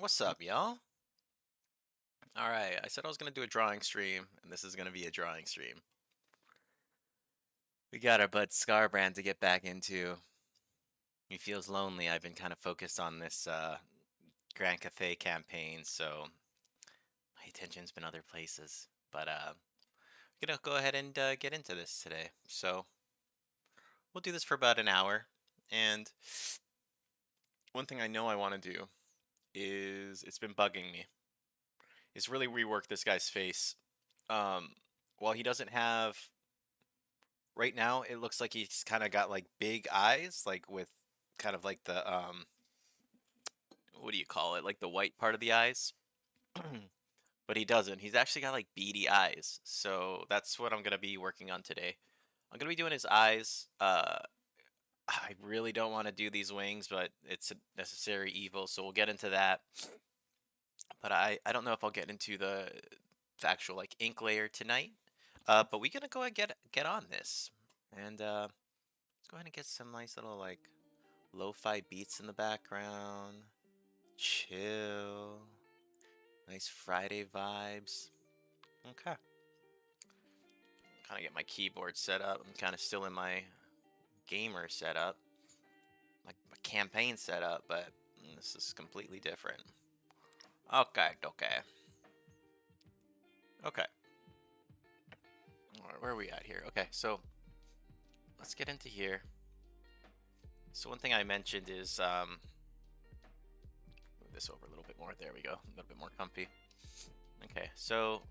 What's up, y'all? Alright, I said I was gonna do a drawing stream, and this is gonna be a drawing stream. We got our bud Skarbrand to get back into. He feels lonely. I've been kind of focused on this Grand Cathay campaign, so my attention's been other places. But we're gonna go ahead and get into this today. So we'll do this for about an hour. And one thing I know I want to do is it's been bugging me. Is really rework this guy's face. Um, while he doesn't have right now, it looks like he's kind of got like big eyes, like with kind of like the what do you call it? Like the white part of the eyes. But he doesn't. He's actually got like beady eyes. So that's what I'm gonna be working on today. I'm gonna be doing his eyes. I really don't want to do these wings, but it's a necessary evil, so we'll get into that. But I don't know if I'll get into the actual like ink layer tonight. But we're gonna go and get on this. And let's go ahead and get some nice little like lo-fi beats in the background. Chill. Nice Friday vibes. Okay. Kind of get my keyboard set up. I'm kind of still in my gamer setup. My campaign setup, but this is completely different. Okay, okay. Okay. Alright, where are we at here? Okay, so let's get into here. So one thing I mentioned is move this over a little bit more. There we go. A little bit more comfy. Okay, so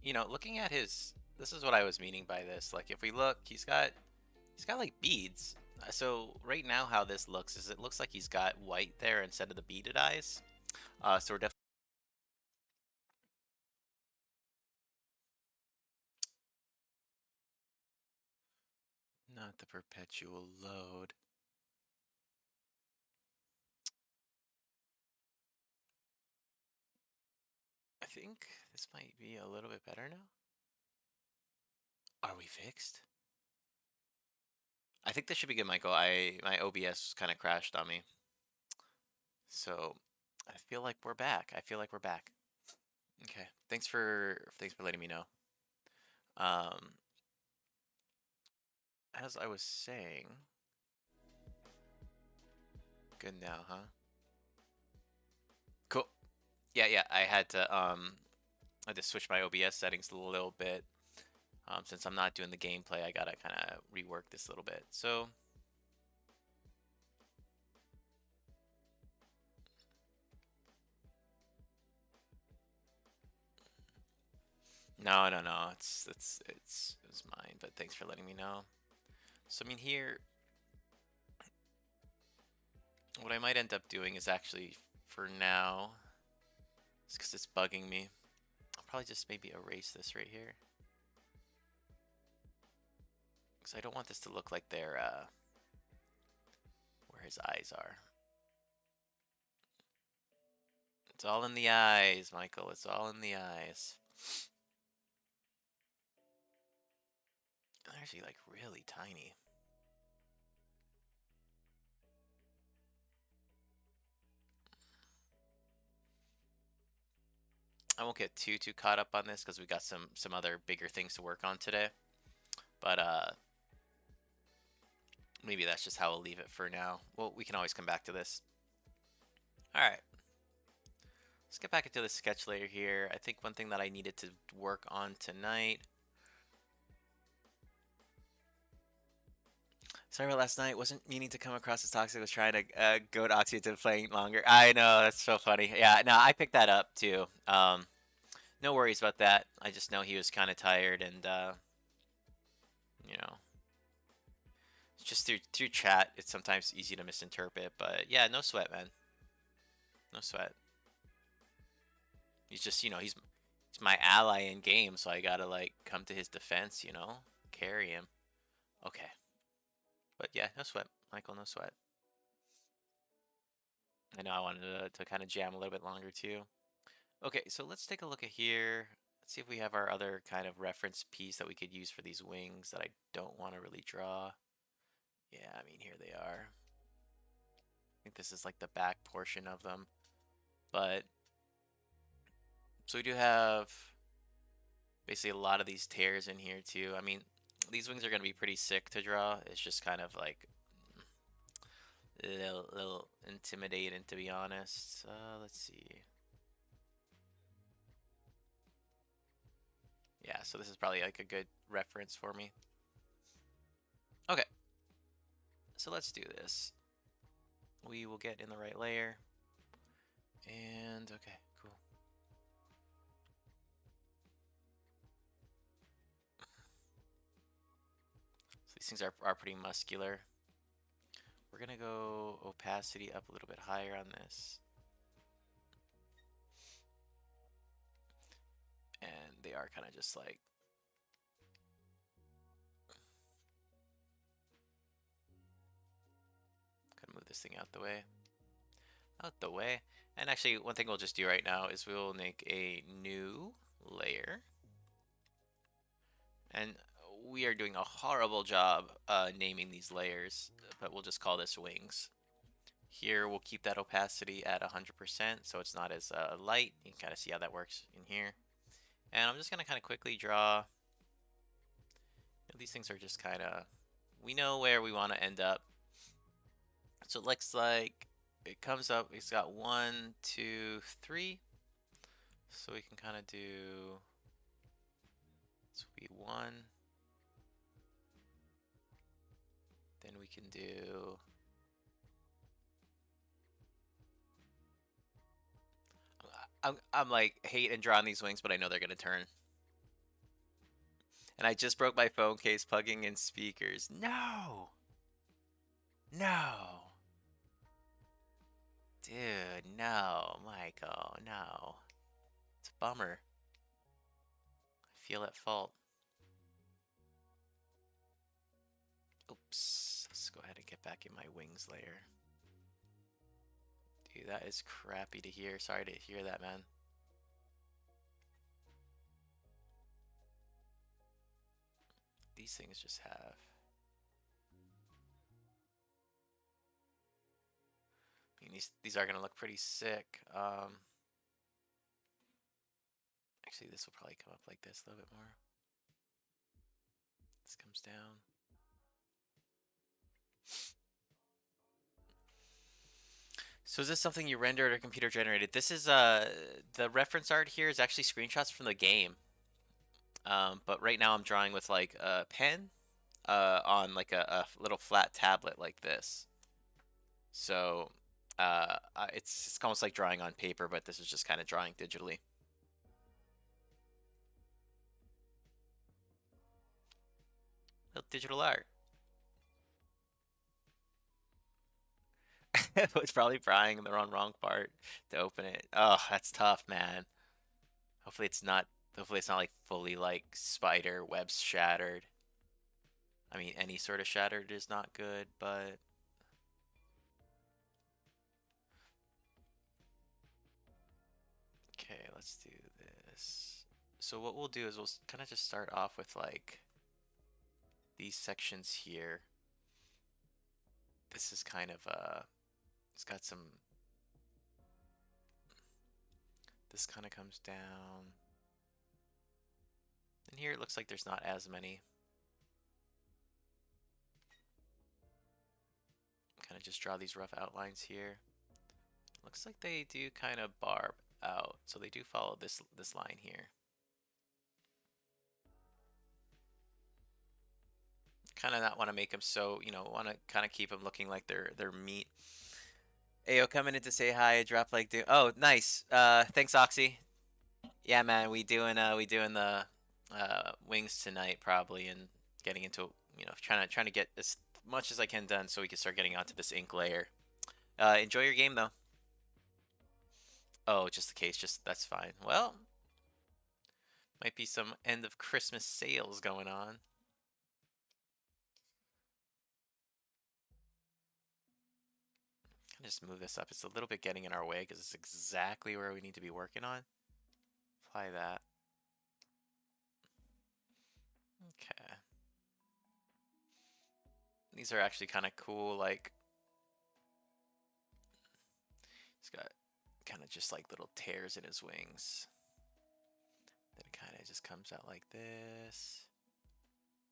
looking at his, this is what I was meaning by this. Like, if we look, he's got like beads. So right now, how this looks is it looks like he's got white there instead of the beaded eyes. So we're definitely not the perpetual load. I think this might be a little bit better now. Are we fixed? I think this should be good, Michael. My OBS kind of crashed on me, so I feel like we're back. I feel like we're back. Okay, thanks for letting me know. Um, as I was saying, good now, huh? Cool. Yeah, yeah. I had to switch my OBS settings a little bit. Since I'm not doing the gameplay, I gotta kind of rework this a little bit. So no, no, no. It's mine. But thanks for letting me know. So I mean here, what I might end up doing is actually for now, it's because it's bugging me. I'll probably just maybe erase this right here. Because I don't want this to look like they're where his eyes are. It's all in the eyes, Michael. It's all in the eyes. They're actually like really tiny. I won't get too caught up on this because we got some other bigger things to work on today. But maybe that's just how we'll leave it for now. Well, we can always come back to this. All right. Let's get back into the sketch layer here. I think one thing that I needed to work on tonight. Sorry about last night. Wasn't meaning to come across as toxic. Was trying to goad Oxy into playing longer. I know, that's so funny. Yeah, no, I picked that up too. No worries about that. I just know he was kind of tired and you know, it's just through chat. It's sometimes easy to misinterpret, but yeah, no sweat, man. No sweat. He's just, he's my ally in game, so I gotta like come to his defense, carry him. Okay, but yeah, no sweat, Michael. No sweat. I know I wanted to kind of jam a little bit longer too. Okay, so let's take a look at here. Let's see if we have our other kind of reference piece that we could use for these wings that I don't want to really draw. Yeah, I mean, here they are. I think this is like the back portion of them. But so we do have basically a lot of these tears in here too. I mean, these wings are going to be pretty sick to draw. It's just kind of like a little intimidating, to be honest. Let's see. Yeah, so this is probably like a good reference for me. Okay, so let's do this. We will get in the right layer. And okay, cool. So these things are pretty muscular. We're gonna go opacity up a little bit higher on this. And they are kind of just like gonna move this thing out the way. Out the way. And actually, one thing we'll just do right now is we'll make a new layer. And we are doing a horrible job naming these layers, but we'll just call this wings. Here, we'll keep that opacity at 100%, so it's not as light. You can kind of see how that works in here. And I'm just going to kind of quickly draw. You know, these things are just kind of, we know where we want to end up. So it looks like it comes up, it's got 1, 2, 3. So we can kind of do, this will be 1. Then we can do, I'm like hating drawing these wings, but I know they're gonna turn. And I just broke my phone case plugging in speakers. No! No! Dude, no, Michael, no. It's a bummer. I feel at fault. Oops. Let's go ahead and get back in my wings layer. Dude, that is crappy to hear. Sorry to hear that, man. These things just have... I mean, these are going to look pretty sick. Actually, this will probably come up like this a little bit more. This comes down. So is this something you rendered or computer generated? This is the reference art here is actually screenshots from the game. But right now I'm drawing with like a pen on like a little flat tablet like this. So it's almost like drawing on paper, but this is just kind of drawing digitally. Little digital art. Was probably prying the wrong part to open it. Oh, that's tough, man. Hopefully it's not. Hopefully it's not like fully like spider webs shattered. I mean, any sort of shattered is not good, but okay, let's do this. So what we'll do is we'll kind of just start off with like these sections here. This is kind of it's got some. This kind of comes down. And here it looks like there's not as many. Kind of just draw these rough outlines here. Looks like they do kind of barb out, so they do follow this line here. Kind of not want to make them so, you know, want to kind of keep them looking like they're meat. Ayo, coming in to say hi. I dropped like do. Oh, nice. Thanks, Oxy. Yeah, man, we doing the wings tonight probably, and getting into, you know, trying to get as much as I can done so we can start getting onto this ink layer. Enjoy your game though. Oh, just the case, just that's fine. Well, might be some end of Christmas sales going on. Just move this up. It's a little bit getting in our way because it's exactly where we need to be working on. Apply that. Okay. These are actually kind of cool, like, it's got kind of just like little tears in his wings. Then it kind of just comes out like this.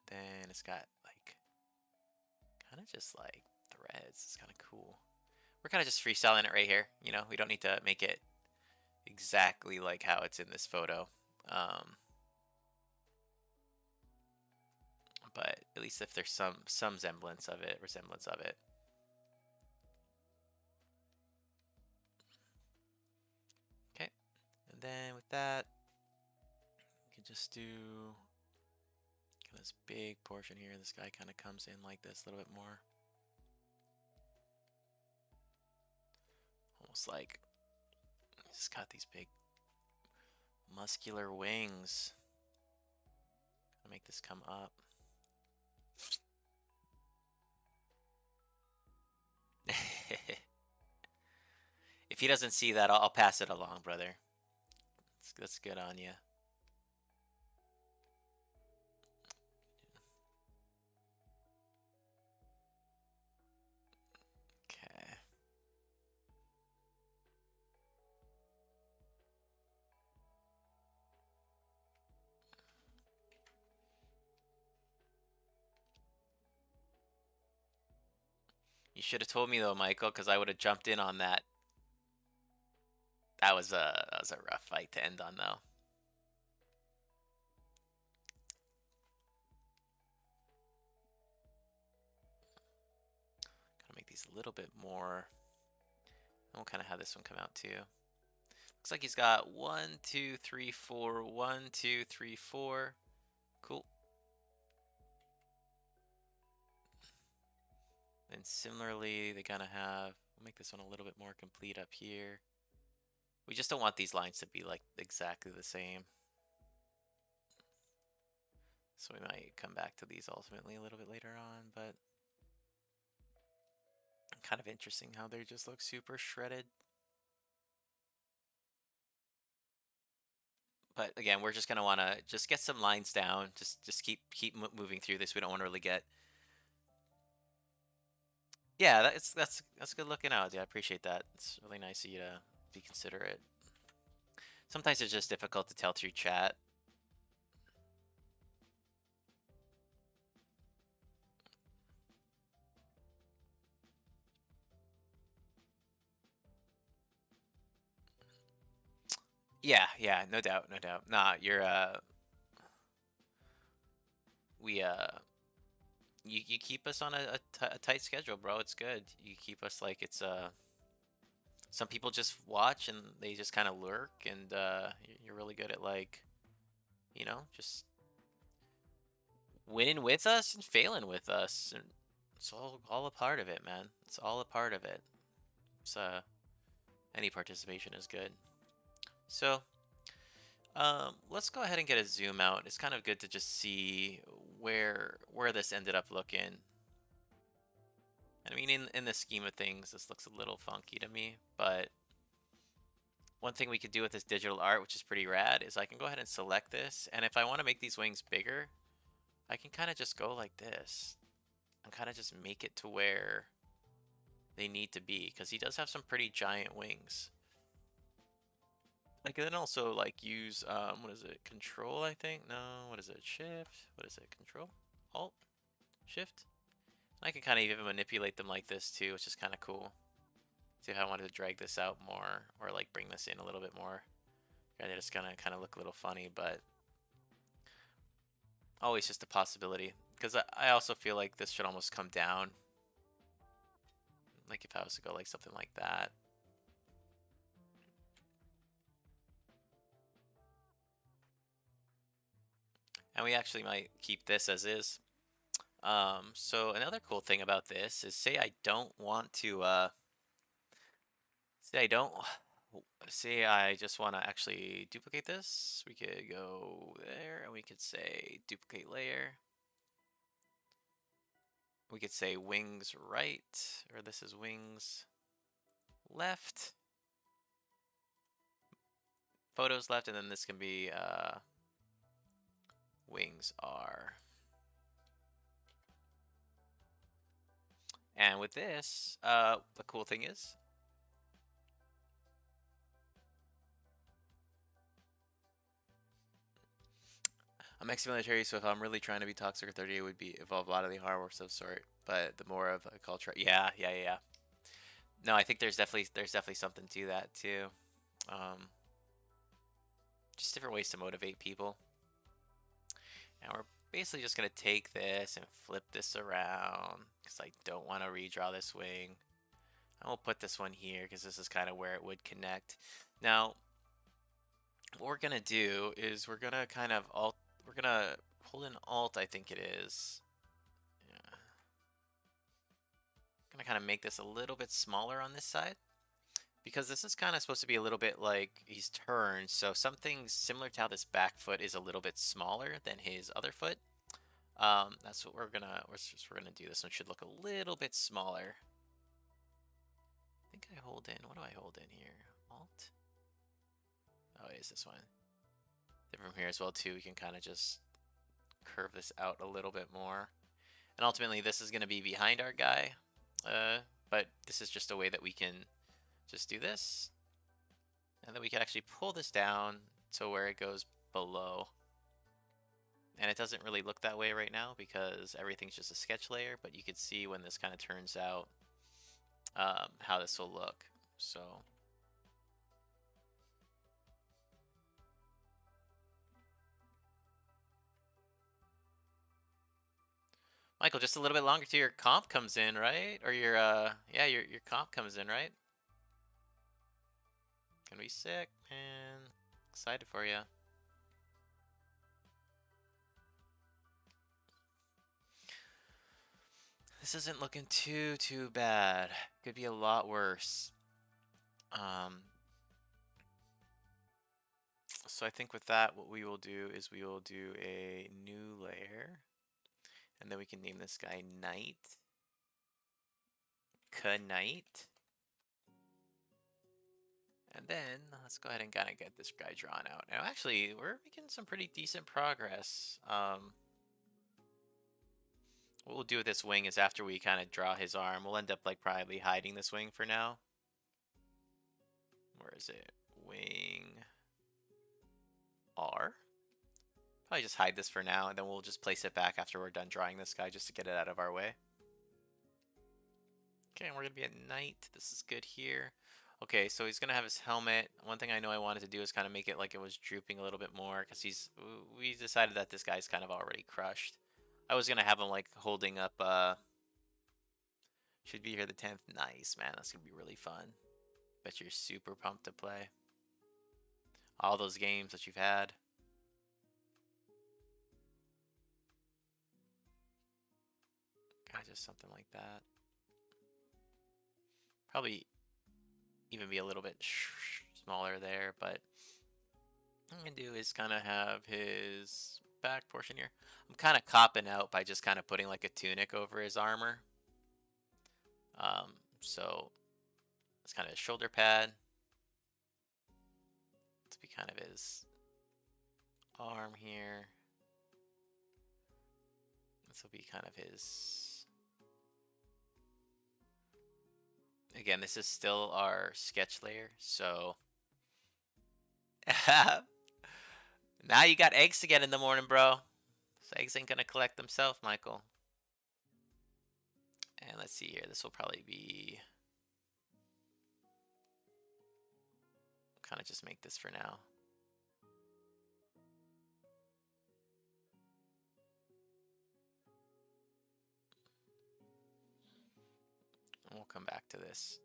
Then it's got like kind of just like threads. It's kind of cool. We're kind of just freestyling it right here. You know, we don't need to make it exactly like how it's in this photo. But at least if there's some resemblance of it. Okay, and then with that, we can just do this big portion here. This guy kind of comes in like this a little bit more. Almost like he's got these big muscular wings. Gonna make this come up. If he doesn't see that, I'll pass it along, brother. That's good on you. Okay. You should have told me though, Michael, because I would have jumped in on that. That was a rough fight to end on, though. Gotta make these a little bit more. And we'll kind of have this one come out too. Looks like he's got 1, 2, 3, 4. 1, 2, 3, 4. Cool. And similarly, they kind of have. We'll make this one a little bit more complete up here. We just don't want these lines to be like exactly the same. So we might come back to these ultimately a little bit later on, but kind of interesting how they just look super shredded. But again, we're just gonna want to just get some lines down. Just keep moving through this. We don't want to really get. Yeah, that's good looking out. Yeah, I appreciate that. It's really nice of you to be considerate. Sometimes it's just difficult to tell through chat. Yeah, no doubt. Nah, you're you keep us on a tight schedule, bro. It's good. You keep us like it's some people just watch and they just kind of lurk, and you're really good at like, you know, just winning with us and failing with us, and it's all a part of it, man. It's all a part of it. It's any participation is good. So let's go ahead and get a zoom out. It's kind of good to just see where this ended up looking. I mean, in the scheme of things, this looks a little funky to me, but one thing we could do with this digital art, which is pretty rad, is I can go ahead and select this, and if I want to make these wings bigger, I can kind of just go like this and kind of just make it to where they need to be, because he does have some pretty giant wings. I can then also like use what is it, control, I think? No, what is it, shift? What is it, control? Alt? Shift? I can kind of even manipulate them like this too, which is kind of cool. See if I wanted to drag this out more, or like bring this in a little bit more. And it's gonna kind of look a little funny, but always just a possibility. Because I also feel like this should almost come down. Like if I was to go like something like that. And we actually might keep this as is. So another cool thing about this is, say I don't want to, say I just want to actually duplicate this. We could go there and we could say duplicate layer. We could say wings right, or this is wings left. Photos left, and then this can be wings are. And with this, the cool thing is, I'm ex-military, so if I'm really trying to be toxic or 30, it would be evolve a lot of the hardware of sort. But the more of a culture, yeah. No, I think there's definitely something to that too. Um, just different ways to motivate people. And we're basically just gonna take this and flip this around because I don't want to redraw this wing. I will put this one here because this is kind of where it would connect. Now, what we're gonna do is we're gonna kind of alt. We're gonna hold an alt, I think it is. Yeah. Gonna kind of make this a little bit smaller on this side because this is kind of supposed to be a little bit like he's turned. So something similar to how this back foot is a little bit smaller than his other foot. That's what we're gonna do. This one should look a little bit smaller. I think I hold in. What do I hold in here? Alt. Oh, is this one? Then from here as well too, we can kind of just curve this out a little bit more. And ultimately, this is going to be behind our guy. But this is just a way that we can just do this. And then we can actually pull this down to where it goes below. And it doesn't really look that way right now because everything's just a sketch layer. But you can see when this kind of turns out how this will look. So Michael, just a little bit longer till your comp comes in, right? Or your yeah, your comp comes in, right? Gonna be sick, man. Excited for you. This isn't looking too bad. Could be a lot worse. So I think with that, what we will do is we will do a new layer, and then we can name this guy Knight. Knight. And then let's go ahead and kind of get this guy drawn out. Now, actually, we're making some pretty decent progress. What we'll do with this wing is after we kind of draw his arm, we'll end up like probably hiding this wing for now. Where is it? Wing R. Probably just hide this for now, and then we'll just place it back after we're done drawing this guy just to get it out of our way. Okay, and we're going to be at Knight. This is good here. Okay, so he's going to have his helmet. One thing I know I wanted to do is kind of make it like it was drooping a little bit more because we decided that this guy's kind of already crushed. I was going to have him like holding up, should be here the 10th. Nice, man. That's going to be really fun. Bet you're super pumped to play all those games that you've had. Kind of just something like that. Probably even be a little bit smaller there, but what I'm going to do is kind of have his back portion here. I'm kind of copping out by just kind of putting like a tunic over his armor. So it's kind of a shoulder pad. This will be kind of his arm here. This will be kind of his... Again, this is still our sketch layer, so... Now you got eggs to get in the morning, bro. So eggs ain't gonna collect themselves, Michael. And let's see here. This will probably be... Kind of just make this for now. And we'll come back to this.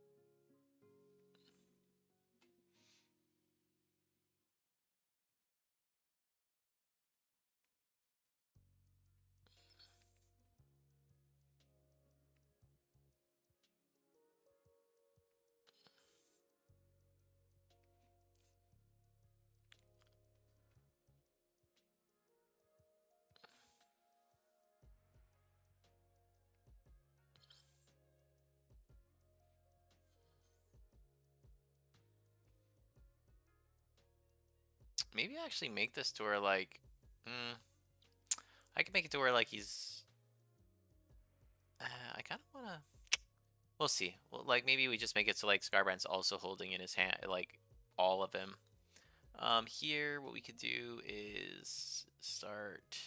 Maybe actually make this to where like... I can make it to where like he's... I kind of want to... We'll see. Well, like maybe we just make it so like Skarbrand's also holding in his hand, like all of him. Here, what we could do is start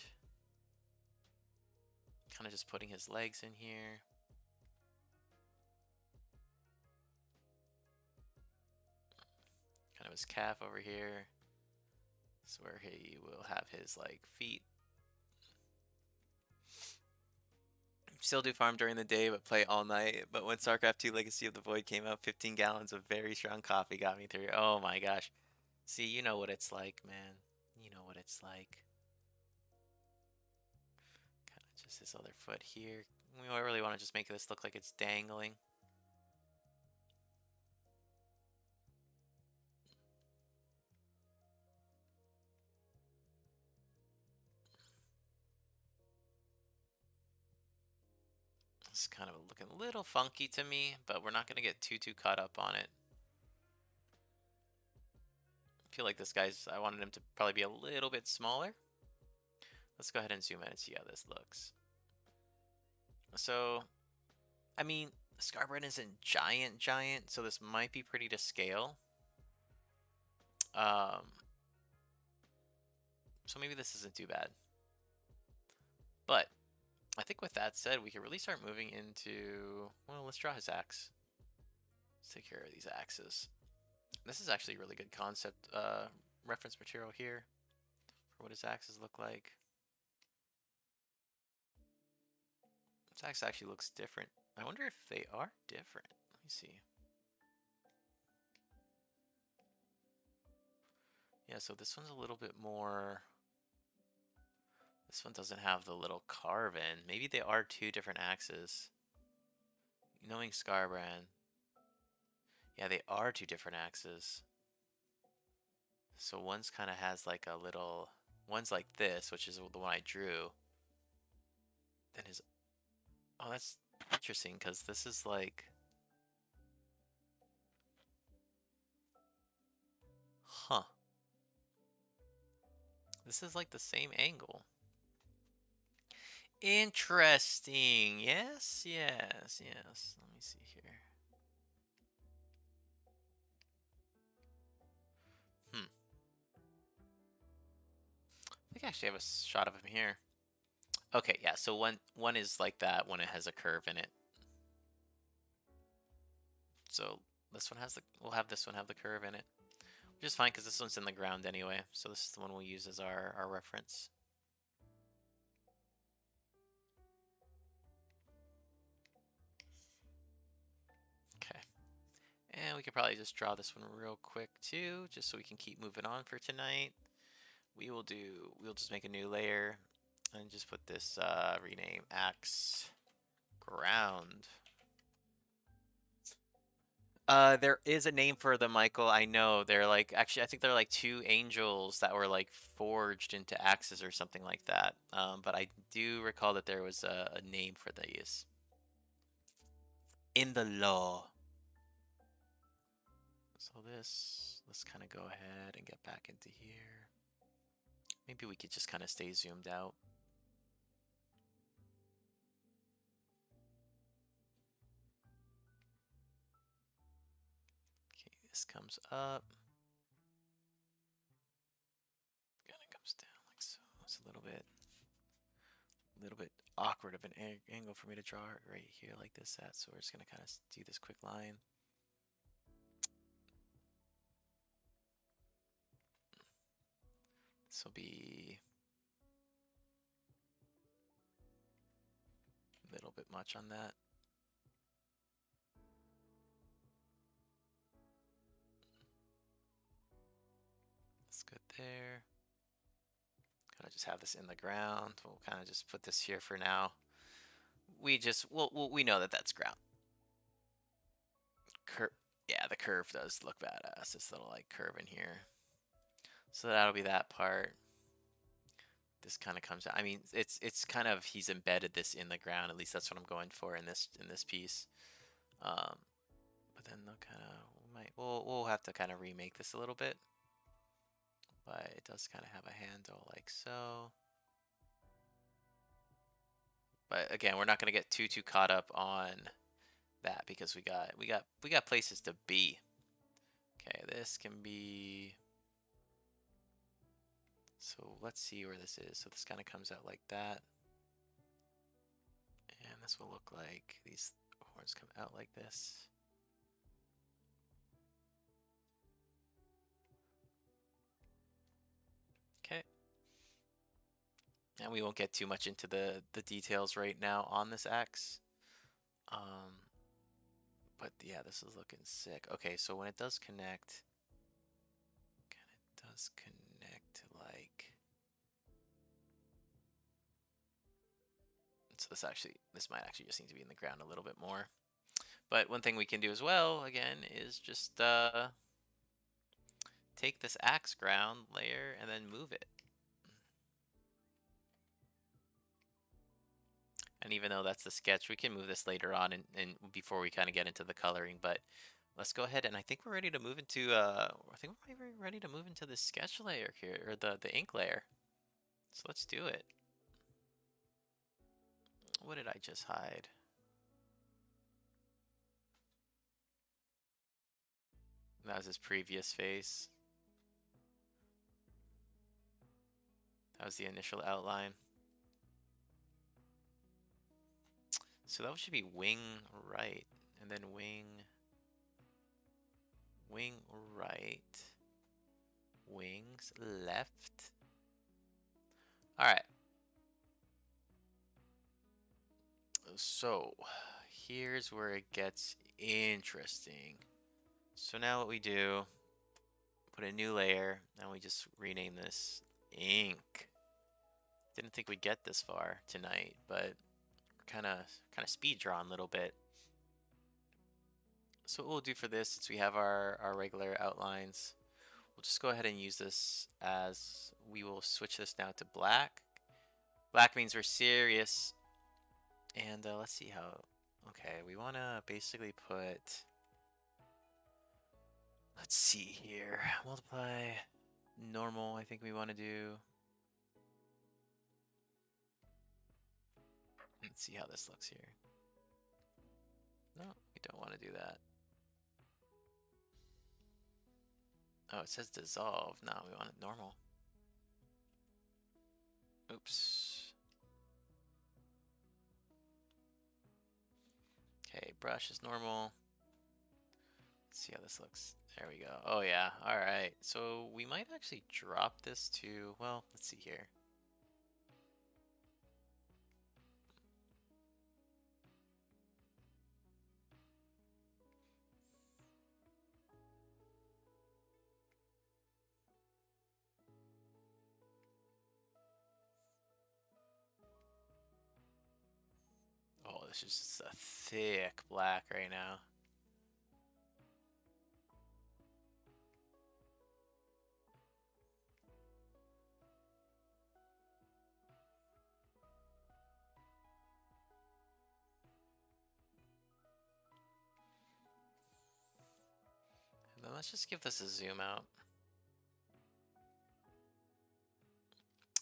kind of just putting his legs in here. Kind of his calf over here. That's where he will have his like feet. Still do farm during the day, but play all night. But when StarCraft 2 Legacy of the Void came out, 15 gallons of very strong coffee got me through. Oh my gosh. See, you know what it's like, man. You know what it's like. Kind of just this other foot here. We really want to just make this look like it's dangling. It's kind of looking a little funky to me, but we're not going to get too caught up on it. I feel like this guy's, I wanted him to probably be a little bit smaller. Let's go ahead and zoom in and see how this looks. So, I mean, Skarbrand isn't giant, so this might be pretty to scale. So maybe this isn't too bad. But I think with that said, we can really start moving into, well, let's draw his axe. Let's take care of these axes. This is actually a really good concept reference material here for what his axes look like. This axe actually looks different. I wonder if they are different. Let me see. Yeah, so this one's a little bit more... This one doesn't have the little carve in. Maybe they are two different axes. Knowing Skarbrand. Yeah, they are two different axes. So one's kind of has like a little... One's like this, which is the one I drew. Then his... Oh, that's interesting, because this is like... Huh. This is like the same angle. Interesting. Yes. Let me see here. I think I actually have a shot of him here. Okay, yeah, so one is like that when it has a curve in it. So this one has the, we'll have this one have the curve in it. Which is fine because this one's in the ground anyway. So this is the one we'll use as our reference. Okay. And we could probably just draw this one real quick too, just so we can keep moving on for tonight. We'll just make a new layer and just put this rename axe ground. There is a name for them, Michael. I know. They're like, actually, I think they're like two angels that were like forged into axes or something like that. But I do recall that there was a name for these in the law. So let's kind of go ahead and get back into here. Maybe we could just kind of stay zoomed out. Okay, this comes up. Kind of comes down like so. It's a little bit awkward of an angle for me to draw it right here like this at, so we're just gonna kind of do this quick line. This will be a little bit much on that. That's good there. Kind of just have this in the ground. We'll kind of just put this here for now. We know that that's ground. Yeah, the curve does look badass. This little like curve in here. So that'll be that part. This kind of comes out. I mean, it's kind of, he's embedded this in the ground. At least that's what I'm going for in this piece. But then they'll kind of we'll have to kind of remake this a little bit. But it does kind of have a handle like so. But again, we're not going to get too caught up on that because we got places to be. Okay, this can be So let's see where this is. So this kind of comes out like that. And this will look like these horns come out like this. Okay. And we won't get too much into the details right now on this axe. But yeah, this is looking sick. Okay, so when it does connect, like, so this might actually just need to be in the ground a little bit more. But one thing we can do as well, again, is just take this axe ground layer and then move it. And even though that's the sketch, we can move this later on and before we kind of get into the coloring. But let's go ahead, and I think we're ready to move into the sketch layer here, or the ink layer. So let's do it. What did I just hide? That was his previous face. That was the initial outline. So that should be wing right, and then wing right, wings left. All right. So here's where it gets interesting. So now what we do, put a new layer, and we just rename this ink. Didn't think we'd get this far tonight, but kind of speed drawn a little bit. So what we'll do for this, since we have our regular outlines, we'll just go ahead and use this as, we will switch this now to black. Black means we're serious. And let's see how, okay, we want to basically put, let's see here, multiply normal, I think we want to do. Let's see how this looks here. No, we don't want to do that. Oh, it says dissolve. No, we want it normal. Oops. Okay, brush is normal. Let's see how this looks. There we go. Oh yeah, alright. So we might actually drop this to, well, let's see here. Oh, this is just a thick black right now. And then let's just give this a zoom out.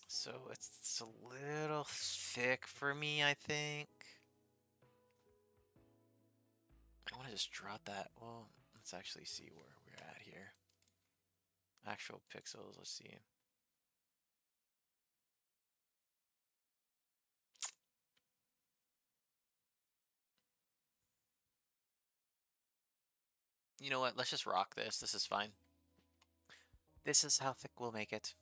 So it's a little thick for me, I think. I want to just drop that. Well, let's actually see where we're at here. Actual pixels, let's see. You know what? Let's just rock this. This is fine. This is how thick we'll make it.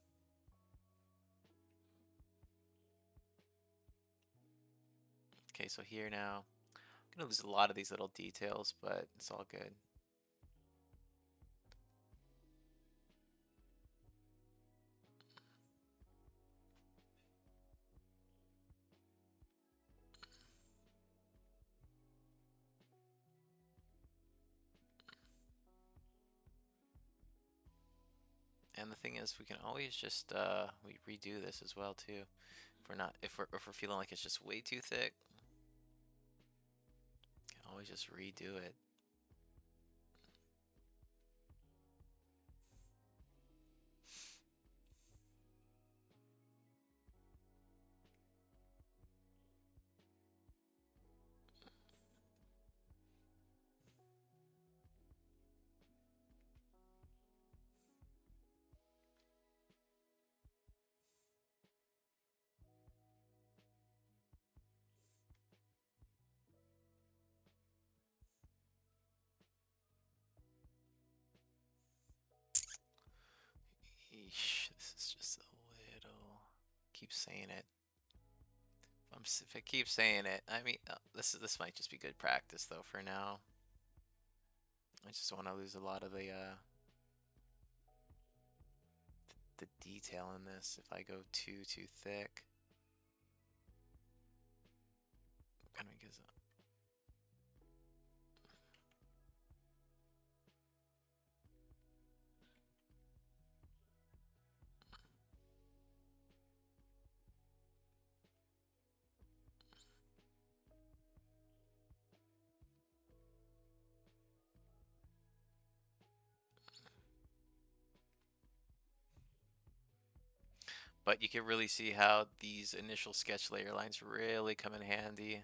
Okay, so here now, I'm gonna lose a lot of these little details, but it's all good. And the thing is, we can always just we redo this as well too. If we're feeling like it's just way too thick, we can always just redo it. Yeesh, this is just a little. Keep saying it. If I keep saying it, I mean, this might just be good practice though for now. I just want to lose a lot of the detail in this if I go too thick. Kind of gives up. But you can really see how these initial sketch layer lines really come in handy.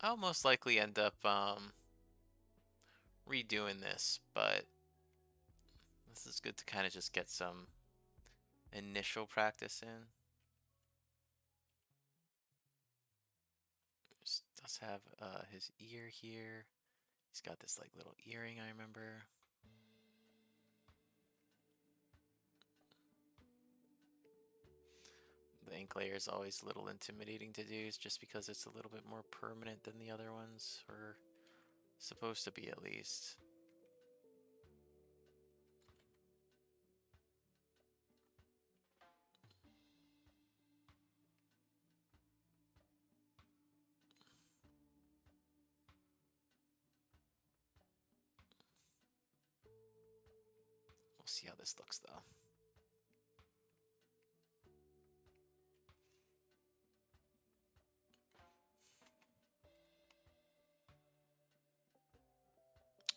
I'll most likely end up redoing this, but this is good to kind of just get some initial practice in. Just does have his ear here. He's got this like little earring, I remember. The ink layer is always a little intimidating to do, just because it's a little bit more permanent than the other ones, or supposed to be at least. We'll see how this looks though.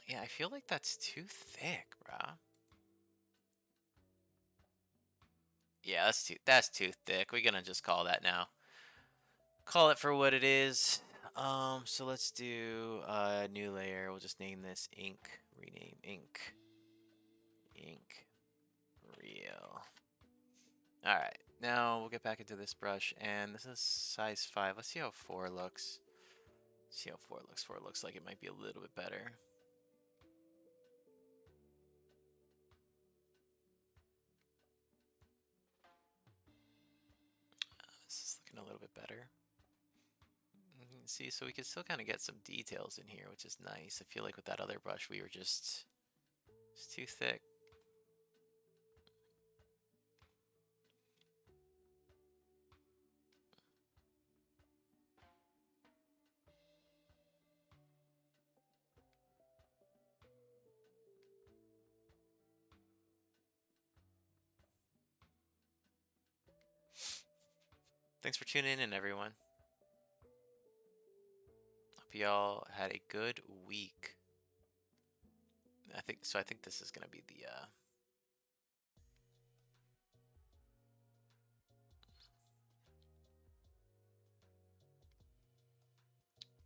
Yeah, I feel like that's too thick, bruh. Yeah, that's too thick. We're gonna just call that now. Call it for what it is. So let's do a new layer. We'll just name this ink. Rename ink. Ink. Real. Alright, now we'll get back into this brush, and this is size 5. Let's see how 4 looks. See how 4 looks. 4 looks like it might be a little bit better. This is looking a little bit better. See, so we can still kind of get some details in here, which is nice. I feel like with that other brush, we were just it's too thick. Thanks for tuning in, everyone. Hope y'all had a good week. I think this is gonna be the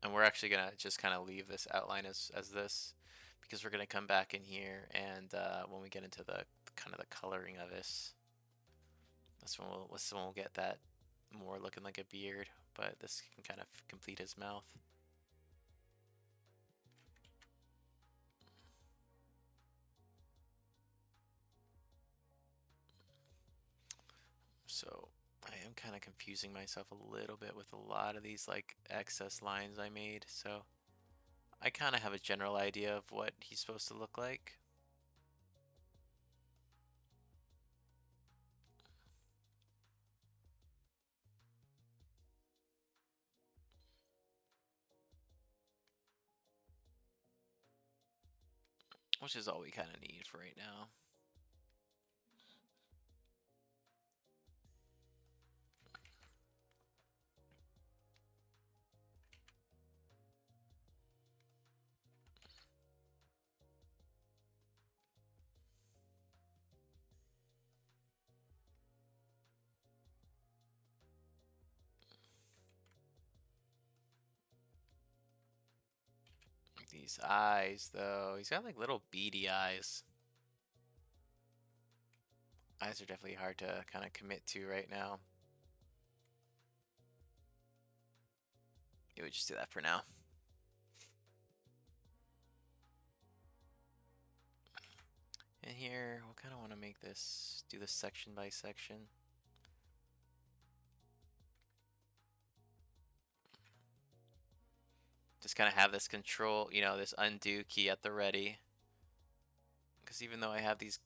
and we're actually gonna just kind of leave this outline as this, because we're gonna come back in here, and when we get into the kind of the coloring of this, that's when we'll get that more looking like a beard, but this can kind of complete his mouth. So I am kind of confusing myself a little bit with a lot of these like excess lines I made, so I kind of have a general idea of what he's supposed to look like. Which is all we kind of need for right now. These eyes, though. He's got like little beady eyes. Eyes are definitely hard to kind of commit to right now. Yeah, we just do that for now. And here, we kind of want to make this, do this section by section. Just kind of have this control, you know, this undo key at the ready. Because even though I have these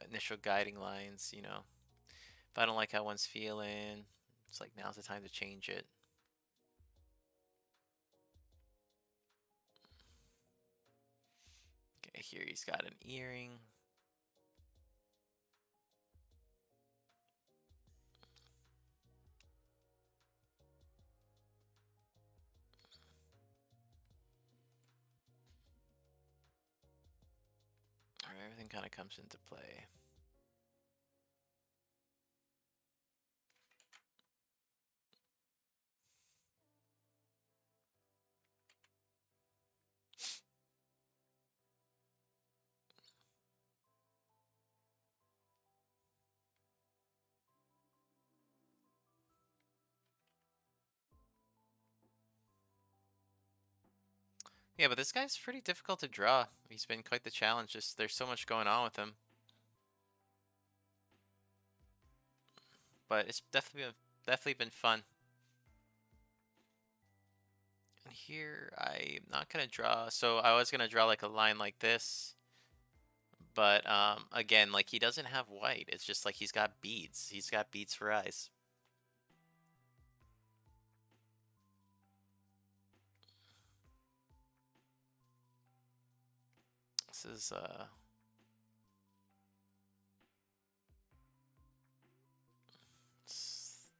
initial guiding lines, you know, if I don't like how one's feeling, it's like now's the time to change it. Okay, here he's got an earring. Alright, everything kind of comes into play. Yeah, but this guy's pretty difficult to draw. He's been quite the challenge. Just there's so much going on with him. But it's definitely been fun. And here I'm not gonna draw. So I was gonna draw like a line like this, but again, like he doesn't have white. It's just like he's got beads. He's got beads for eyes. This is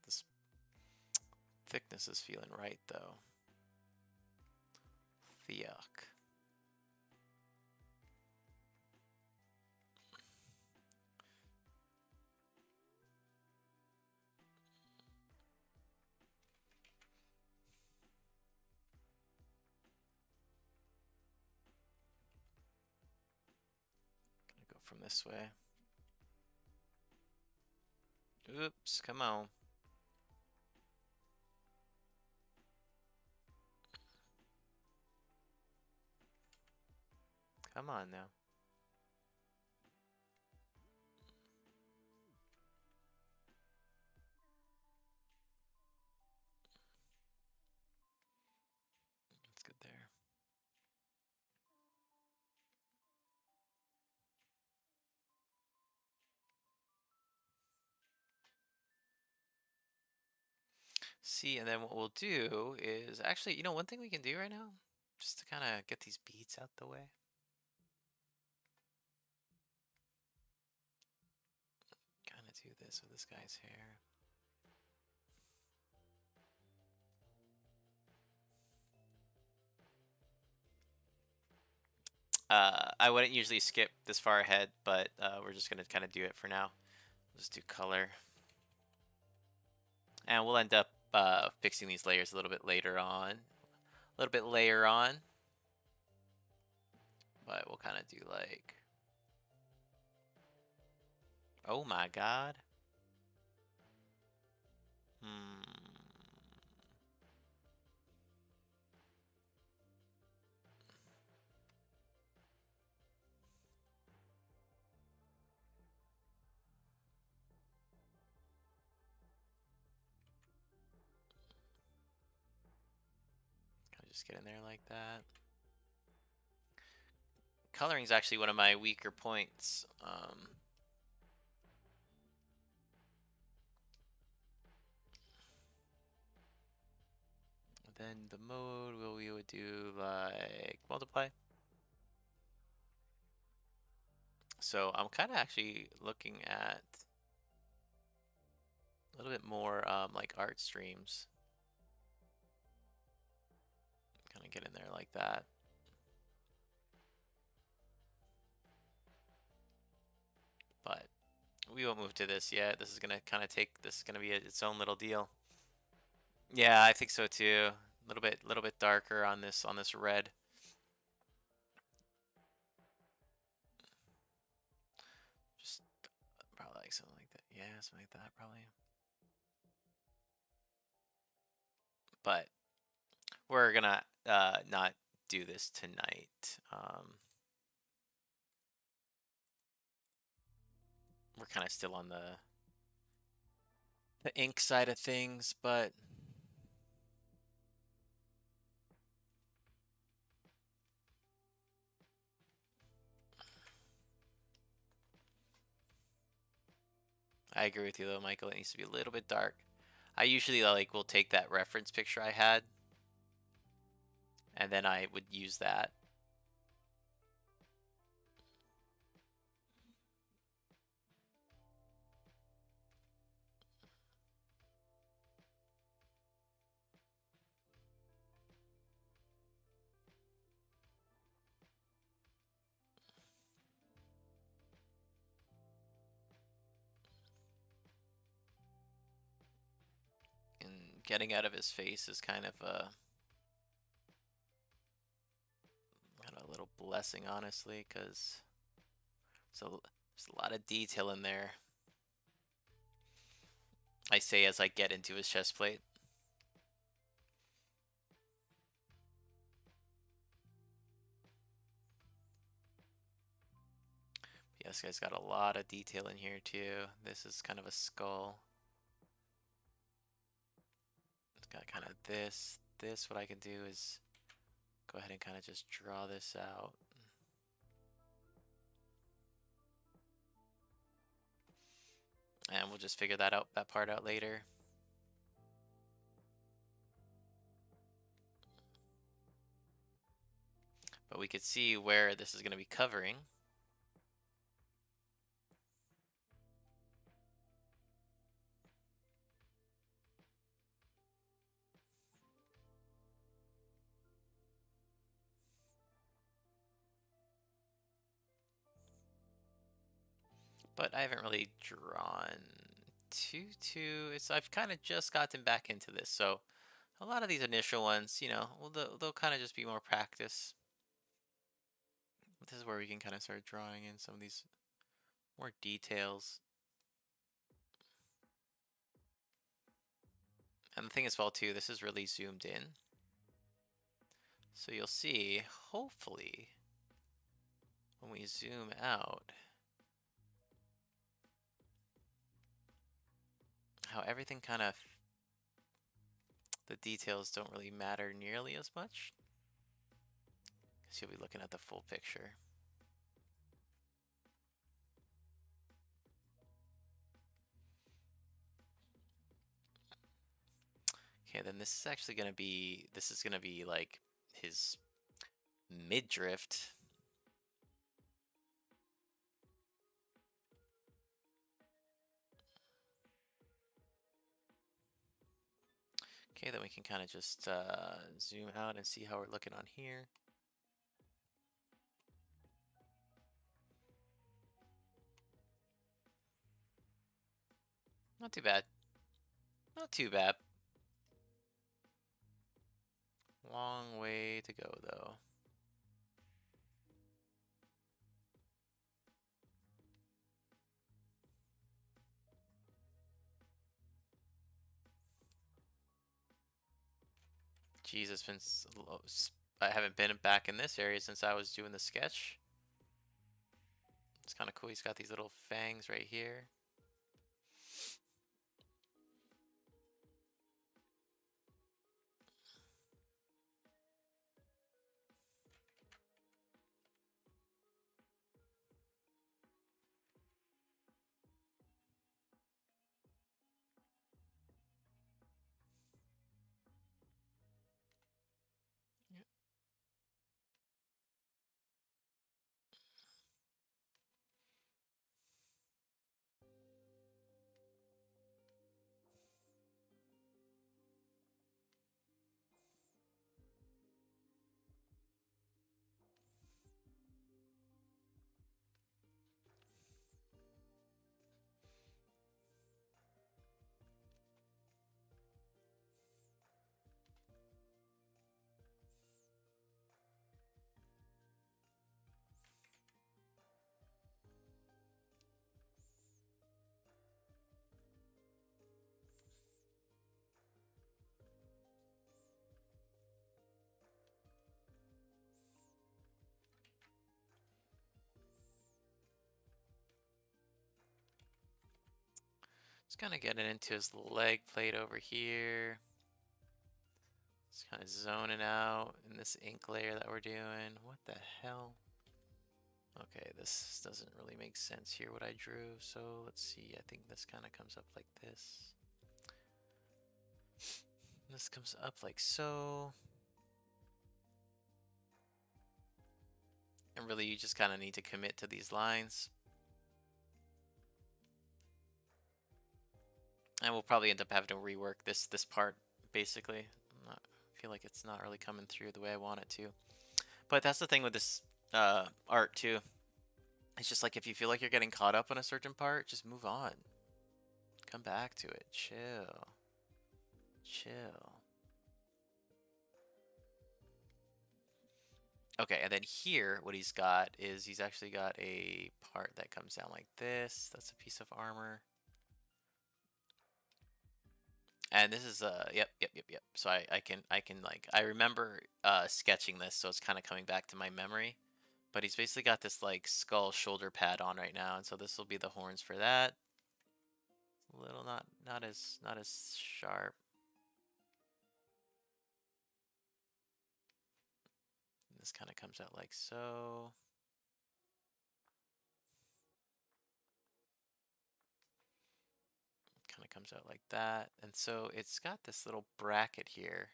this thickness is feeling right though. Yuck. Gonna go from this way. Oops, come on. Come on now. That's good there. See, and then what we'll do is actually, you know, one thing we can do right now, just to kind of get these beads out the way. Kind of do this with this guy's hair. I wouldn't usually skip this far ahead, but we're just gonna kind of do it for now. Just do color. And we'll end up fixing these layers a little bit later on. A little bit later on. But we'll kind of do like... Oh my god. Kind of just get in there like that. Coloring is actually one of my weaker points. Then the mode, we would do like multiply. So I'm kind of actually looking at a little bit more like art streams. Kind of get in there like that. But we won't move to this yet. This is gonna kind of take. This is gonna be its own little deal. Yeah, I think so too. A little bit darker on this red. Just probably like some Yeah, something like that probably. But we're gonna not do this tonight. We're kind of still on the ink side of things, but I agree with you though, Michael. It needs to be a little bit dark. I usually like will take that reference picture I had, and then I would use that. And getting out of his face is kind of a little blessing, honestly, because there's a lot of detail in there. I say as I get into his chest plate. Yes, guy's got a lot of detail in here too. This is kind of a skull. It's got kind of this. What I can do is go ahead and kind of just draw this out. And we'll just figure that part out later. But we could see where this is going to be covering. But I haven't really drawn too. I've kind of just gotten back into this, so a lot of these initial ones, you know, they'll kind of just be more practice. This is where we can kind of start drawing in some of these more details. And the thing as well too, this is really zoomed in. So you'll see, hopefully, when we zoom out, how everything kind of, the details don't really matter nearly as much, because you'll be looking at the full picture. Okay, then this is actually going to be, like his midriff. Okay, then we can kind of just zoom out and see how we're looking on here. Not too bad. Not too bad. Long way to go, though. Jesus, I haven't been back in this area since I was doing the sketch. It's kind of cool. He's got these little fangs right here. Just kind of getting into his leg plate over here. Just kind of zoning out in this ink layer that we're doing. What the hell? Okay, this doesn't really make sense here what I drew. So let's see. I think this kind of comes up like this. This comes up like so. And really, you just kind of need to commit to these lines. And we'll probably end up having to rework this part, basically. I feel like it's not really coming through the way I want it to. But that's the thing with this art, too. It's just like if you feel like you're getting caught up on a certain part, just move on. Come back to it. Chill. Chill. Okay, and then here, what he's got is he's actually got a part that comes down like this. That's a piece of armor. And this is yep. So I can like I remember sketching this, so it's kind of coming back to my memory. But he's basically got this like skull shoulder pad on right now, and so this will be the horns for that. A little not as sharp. This kind of comes out like so. Kind of comes out like that. And so it's got this little bracket here.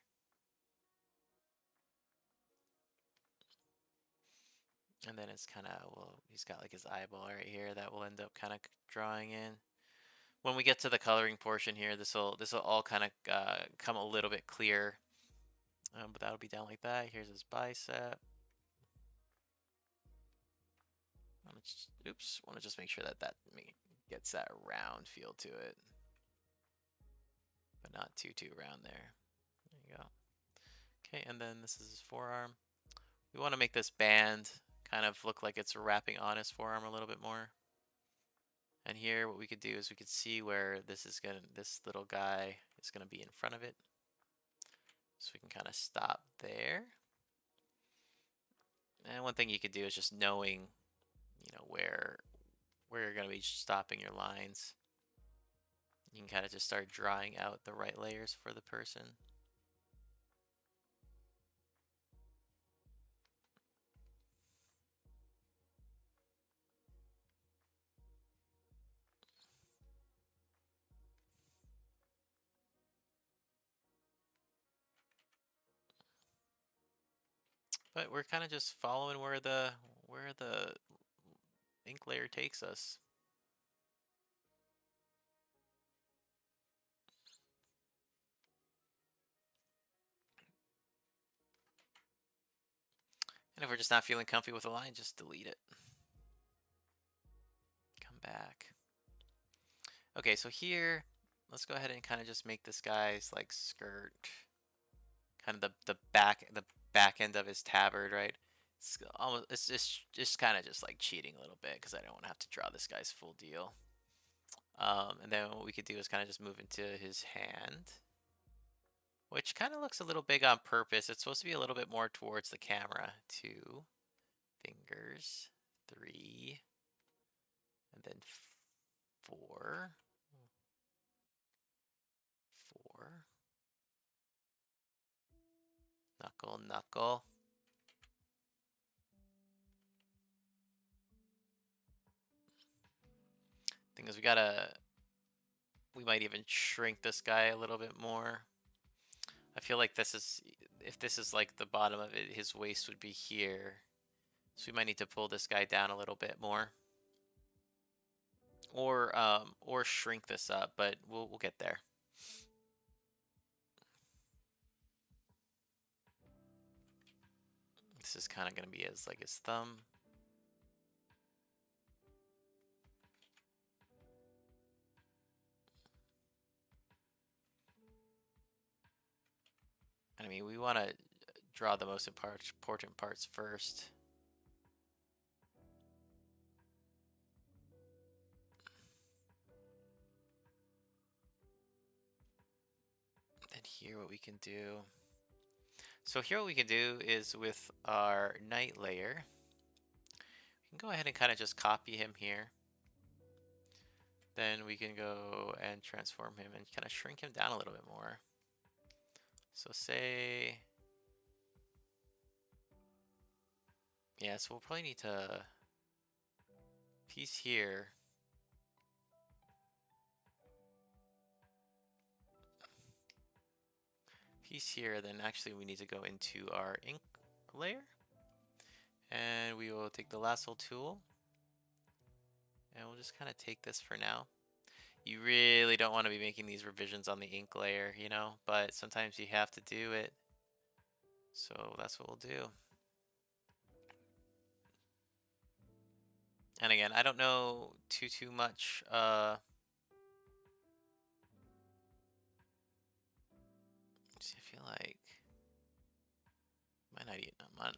And then it's kind of, well, he's got like his eyeball right here that will end up kind of drawing in. When we get to the coloring portion here, this will all kind of come a little bit clear. But that'll be down like that. Here's his bicep. Oops, want to just make sure that gets that round feel to it. But not too round there. There you go. Okay, and then this is his forearm. We want to make this band kind of look like it's wrapping on his forearm a little bit more. And here what we could do is we could see where this little guy is gonna be in front of it. So we can kind of stop there. And one thing you could do is just knowing, you know, where you're gonna be stopping your lines. You can kind of just start drawing out the right layers for the person. But we're kind of just following where the ink layer takes us. And if we're just not feeling comfy with a line, just delete it. Come back. Okay, so here, let's go ahead and kind of just make this guy's like skirt, kind of the back end of his tabard, right? It's just kind of just like cheating a little bit because I don't want to have to draw this guy's full deal. And then what we could do is kind of just move into his hand, which kind of looks a little big on purpose. It's supposed to be a little bit more towards the camera. 2 fingers, 3, and then 4. 4. Knuckle, knuckle. Thing is, we might even shrink this guy a little bit more. I feel like if this is like the bottom of it, his waist would be here. So we might need to pull this guy down a little bit more. Or shrink this up, but we'll get there. This is kind of going to be his thumb. I mean, we want to draw the most important parts first. And here what we can do. So here what we can do is with our knight layer, we can go ahead and kind of just copy him here. then we can go and transform him and kind of shrink him down a little bit more. So say, yeah, so we'll probably need to piece here. Piece here, then actually we need to go into our ink layer. And we will take the lasso tool. And we'll just kind of take this for now. You really don't want to be making these revisions on the ink layer, you know, but sometimes you have to do it. So that's what we'll do. And again, I don't know too much. I feel like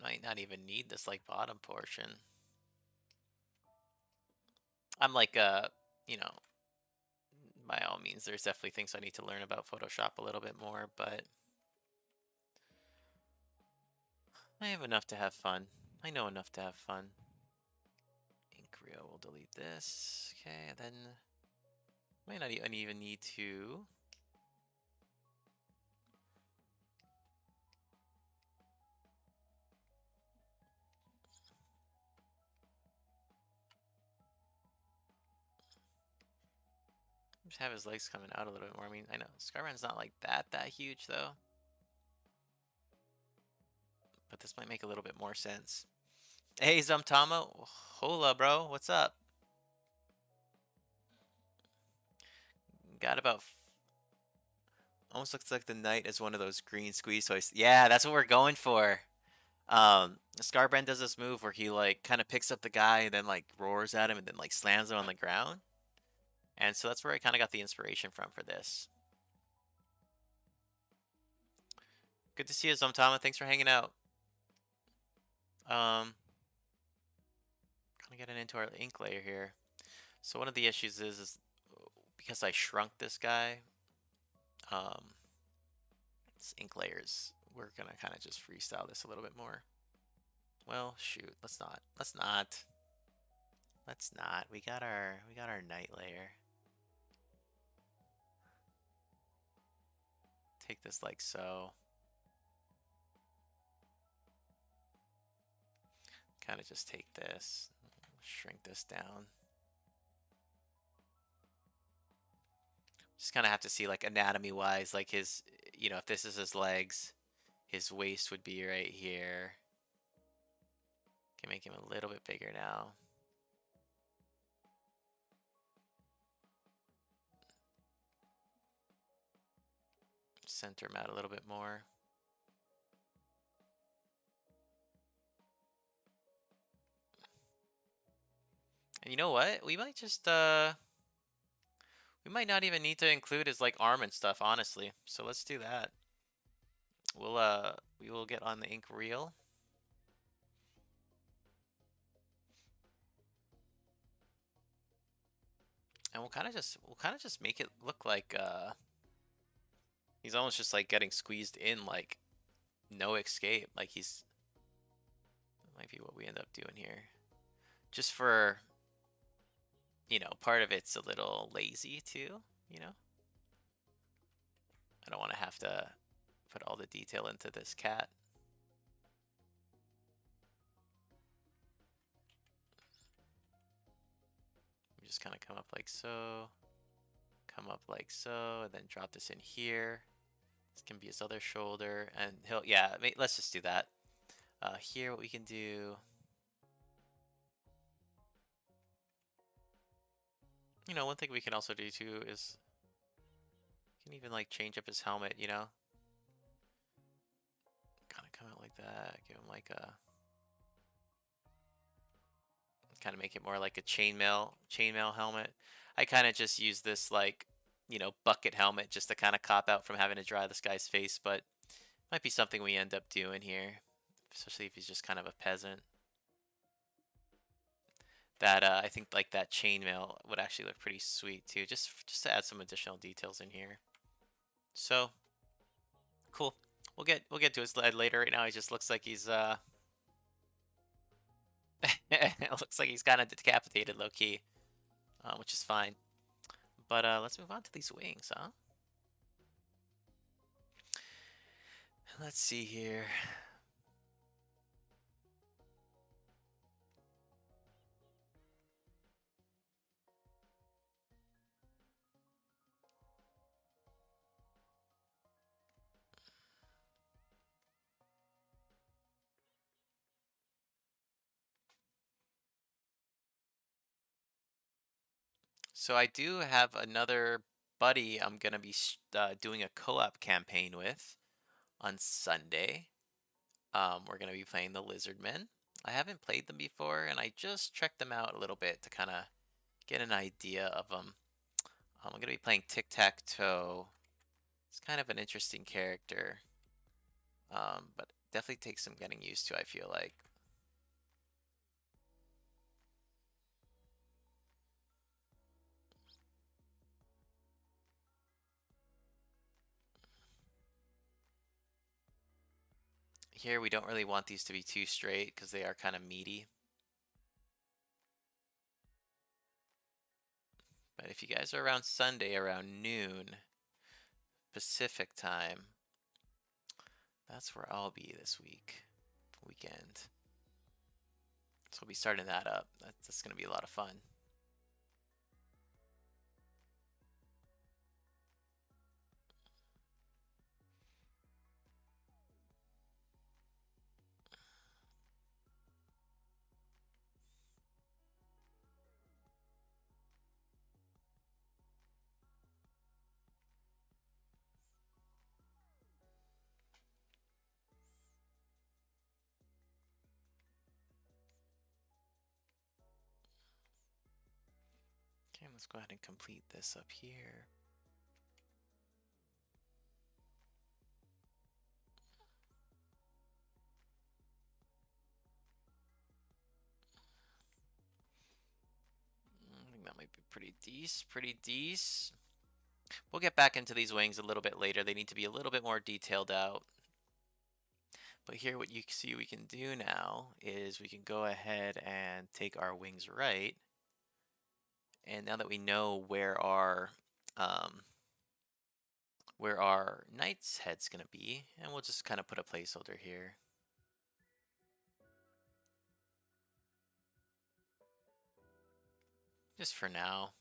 might not even need this like bottom portion. I'm like you know, by all means, there's definitely things I need to learn about Photoshop a little bit more, but I have enough to have fun. I know enough to have fun. Ink reel, we'll delete this. Okay, and then might not even need to. Just have his legs coming out a little bit more. I mean, I know Skarbrand's not like that huge though. But this might make a little bit more sense. Hey, Zumtama. Hola, bro. What's up? Got about... Almost looks like the knight is one of those green squeeze toys. Yeah, that's what we're going for. Skarbrand does this move where he like kind of picks up the guy and then like roars at him and then like slams him on the ground. And so that's where I kind of got the inspiration from for this. Good to see you, Zumtama. Thanks for hanging out. Kind of getting into our ink layer here. So one of the issues is because I shrunk this guy, this ink layers, we're gonna kind of just freestyle this a little bit more. Well, shoot, let's not. We got our night layer. Take this like so. Kind of just take this, shrink this down. Just kind of have to see like anatomy wise, like his, you know, if this is his legs, his waist would be right here. Can make him a little bit bigger now. Center him out a little bit more. And you know what? We might just we might not even need to include his like arm and stuff, honestly. So let's do that. We will get on the ink reel. And we'll kind of just make it look like he's almost just like getting squeezed in, like no escape. Like that might be what we end up doing here. Just for, you know, part of it's a little lazy too, you know? I don't want to have to put all the detail into this cat. We just kind of come up like so, and then drop this in here. This can be his other shoulder, and yeah, let's just do that. Here, what we can do, you know, one thing we can also do too is we can even like change up his helmet, you know, kind of come out like that, give him like a, kind of make it more like a chainmail helmet. I kind of just use this like, you know, bucket helmet just to kind of cop out from having to dry this guy's face, but might be something we end up doing here, especially if he's just kind of a peasant. That I think like that chainmail would actually look pretty sweet too, just to add some additional details in here. So cool. We'll get to his later. Right now, he just looks like he's it looks like he's kind of decapitated, low key, which is fine. But let's move on to these wings, huh? Let's see here. So I do have another buddy I'm gonna be doing a co-op campaign with on Sunday. We're gonna be playing the Lizardmen. I haven't played them before, and I just checked them out a little bit to kind of get an idea of them. I'm gonna be playing tic-tac-toe. It's kind of an interesting character, but definitely takes some getting used to, I feel like. Here, we don't really want these to be too straight because they are kind of meaty. But if you guys are around Sunday around noon Pacific time, that's where I'll be this weekend. So we'll be starting that up. That's going to be a lot of fun. Okay, let's go ahead and complete this up here. I think that might be pretty decent. We'll get back into these wings a little bit later. They need to be a little bit more detailed out. But here what you see we can do now is we can go ahead and take our wings right. And now that we know where our knight's head's gonna be, and we'll just kind of put a placeholder here. Just for now.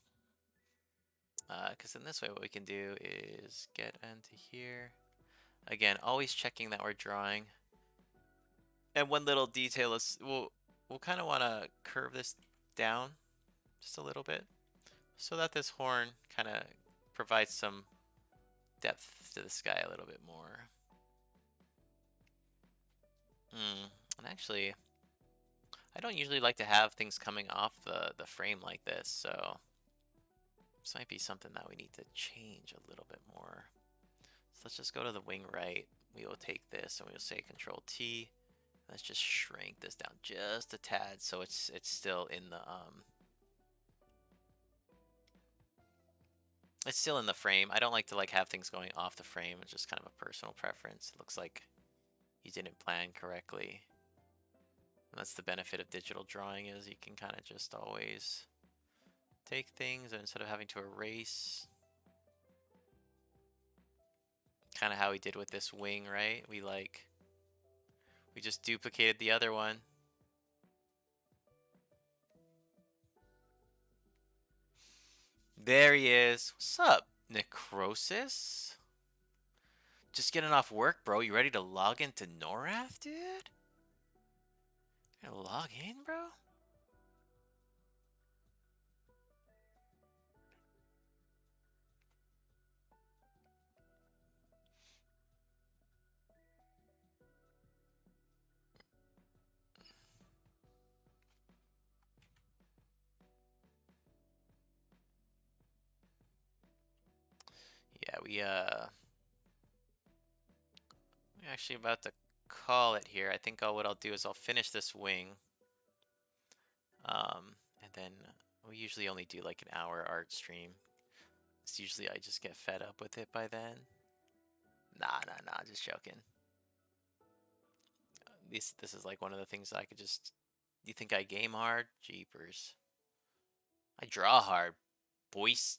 Because in this way what we can do is get into here. Again, always checking that we're drawing. And one little detail is we'll kind of want to curve this down just a little bit so that this horn kind of provides some depth to the sky a little bit more. And actually, I don't usually like to have things coming off the frame like this, so this might be something that we need to change a little bit more. So let's just go to the wing right. We will take this and we'll say Control T. Let's just shrink this down just a tad so it's still in the it's still in the frame. I don't like to have things going off the frame. It's just kind of a personal preference. It looks like you didn't plan correctly. And that's the benefit of digital drawing, is you can kind of just always take things and instead of having to erase. Kind of how we did with this wing, right? We just duplicated the other one. There he is. What's up, Necrosis? Just getting off work, bro. You ready to log into NORAD, dude? You gonna log in, bro? Yeah, we're actually about to call it here. I think what I'll do is I'll finish this wing. And then we usually only do like an hour art stream. It's usually I just get fed up with it by then. Nah, just joking. This is like one of the things that I could just. You think I game hard? Jeepers. I draw hard, boys.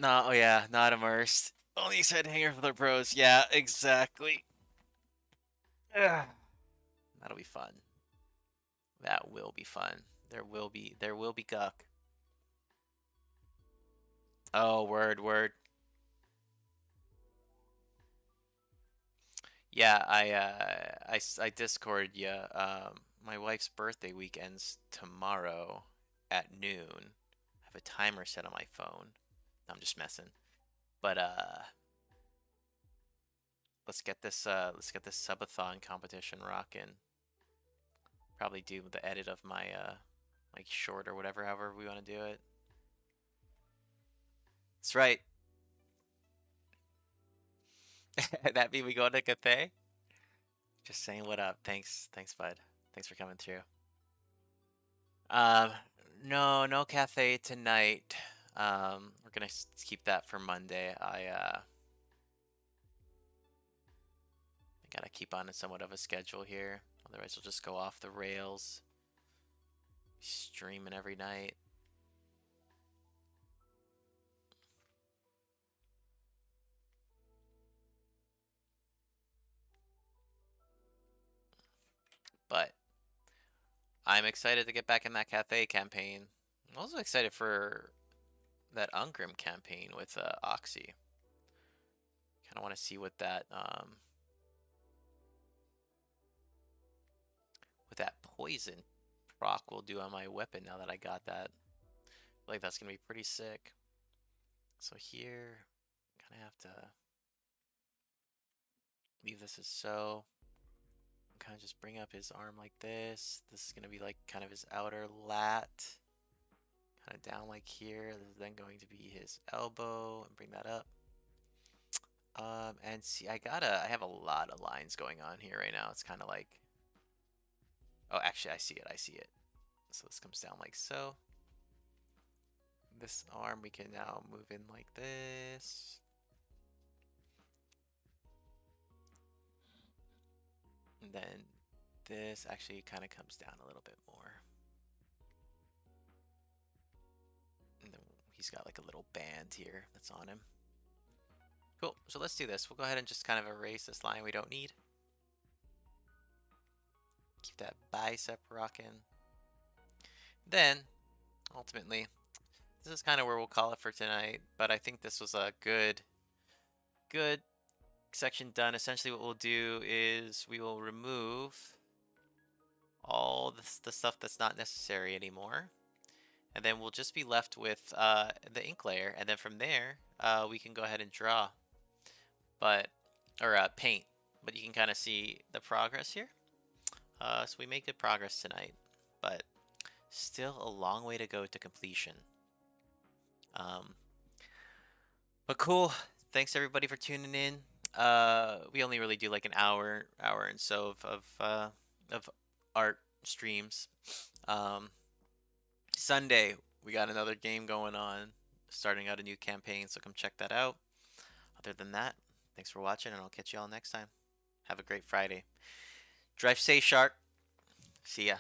No, oh yeah, not immersed. Only excited to hang out with our pros. Yeah, exactly. Ugh. That'll be fun. That will be fun. There will be guck. Oh, word, word. Yeah, I Discord you. My wife's birthday weekend's tomorrow at noon. I have a timer set on my phone. I'm just messing. But let's get this subathon competition rocking. Probably do the edit of my like short or whatever, however we want to do it. That's right. That mean we go to Cathay? Just saying what up. Thanks, bud. Thanks for coming through. Um, no, no cafe tonight. We're gonna keep that for Monday. I gotta keep on somewhat of a schedule here. Otherwise, we'll just go off the rails. Streaming every night. But I'm excited to get back in that cafe campaign. I'm also excited for that Ungrim campaign with Oxy. Kind of want to see what that poison proc will do on my weapon now that I got that. I feel like that's gonna be pretty sick. So here, kind of have to leave this as so. Kind of just bring up his arm like this. This is gonna be like kind of his outer lat. Kind of down like here. This is then going to be his elbow and bring that up. And see, I have a lot of lines going on here right now. It's kind of like, oh, actually, I see it. So this comes down like so. This arm we can now move in like this. And then this actually kind of comes down a little bit more. And then he's got like a little band here that's on him. Cool, so let's do this. We'll go ahead and just kind of erase this line we don't need. Keep that bicep rocking. Then, ultimately, this is kind of where we'll call it for tonight, but I think this was a good section done. Essentially what we'll do is we will remove all the stuff that's not necessary anymore. And then we'll just be left with the ink layer. And then from there, we can go ahead and draw. Or paint. But you can kind of see the progress here. So we made good progress tonight. But still a long way to go to completion. But cool. Thanks everybody for tuning in. We only really do like an hour and so of art streams. Sunday we got another game going on, starting out a new campaign, so come check that out. Other than that, thanks for watching, and I'll catch you all next time. Have a great Friday. Drive safe, Shark. See ya.